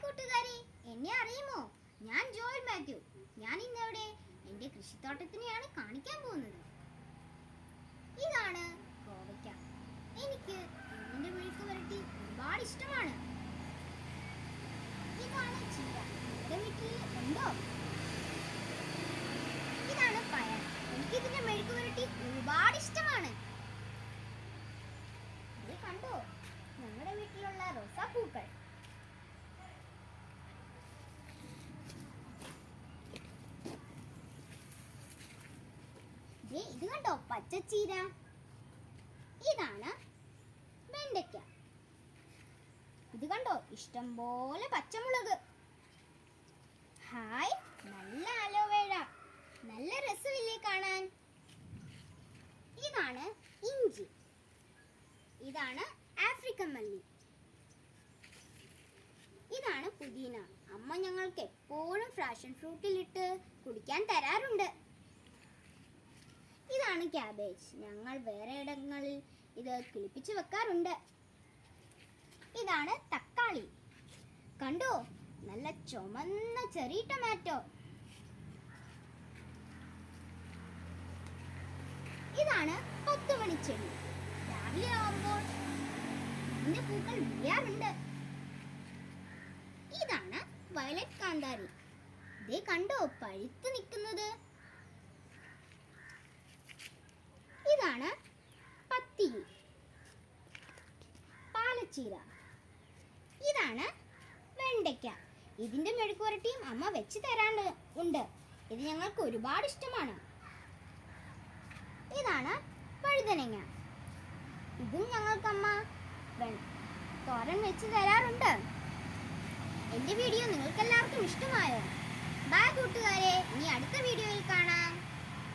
കൂട്ടുകാരെ, എന്നെ അറിയുമോ? ഞാൻ ജോയൽ മാത്യു. ഞാൻ ഇന്നവിടെ എൻ്റെ കൃഷിത്തോട്ടത്തിനെയാണ് കാണിക്കാൻ പോകുന്നത്. ഇതാണ് കോവയ്ക്ക. എനിക്ക് ഇതിൻ്റെ മെഴുക്ക് വരട്ടി ഒരുപാട് ഇഷ്ടമാണ്. ഇതാണ് ചീര. എൻ്റെ വീട്ടിൽ ഉണ്ടോ? ഇതാണ് പയർ. എനിക്ക് ഇതിൻ്റെ മെഴുക്ക് വരട്ടി ഒരുപാട് ഇഷ്ടമാണ്. ഇത് കണ്ടോ, ഞങ്ങളുടെ വീട്ടിലുള്ള റോസാപ്പൂക്കൾ. ഇത് കണ്ടോ, പച്ചച്ചീര. ഇതാണ് വെണ്ടയ്ക്ക. ഇത് കണ്ടോ, ഇഷ്ടം പോലെ പച്ചമുളക്. ഹായ്, നല്ല അലോവേര. നല്ല രസമില്ലേ കാണാൻ? ഇതാണ് ഇഞ്ചി. ഇതാണ് ആഫ്രിക്കൻ മല്ലി. ഇതാണ് പുതിന. അമ്മ ഞങ്ങൾക്ക് എപ്പോഴും ഫ്രാഷൻ ഫ്രൂട്ടിലിട്ട് കുടിക്കാൻ തരാറുണ്ട്. ഇതാണ് ക്യാബേജ്. ഞങ്ങൾ വേറെ ഇടങ്ങളിൽ ഇത് കിളിപ്പിച്ച് വെക്കാറുണ്ട്. ഇതാണ് തക്കാളി. കണ്ടോ, നല്ല ചുമന്ന ചെറിയ ടൊമാറ്റോ. ഇതാണ് 10 മണിച്ചെടി. രാവിലെ ആവുമ്പോൾ ഇതിന്റെ പൂക്കൾ വിരിയാറുണ്ട്. ഇതാണ് വയലറ്റ് കാന്താരി. ഇതേ കണ്ടോ, പഴുത്ത് നിൽക്കുന്നത്. ഇതാണ് പത്തിരി, പാലച്ചീര. ഇതാണ് വെണ്ടയ്ക്ക. ഇതിന്റെ മെഴുക്ക് വരട്ടിയും അമ്മ വെച്ച് തരാണ്ട് ഉണ്ട്. ഇത് ഞങ്ങൾക്ക് ഒരുപാട് ഇഷ്ടമാണ്. ഇതാണ് വഴുതനങ്ങ. ഇതും ഞങ്ങൾക്ക് അമ്മ തോരൻ വെച്ച് തരാറുണ്ട്. എൻ്റെ വീഡിയോ നിങ്ങൾക്ക് എല്ലാവർക്കും ഇഷ്ടമായോ?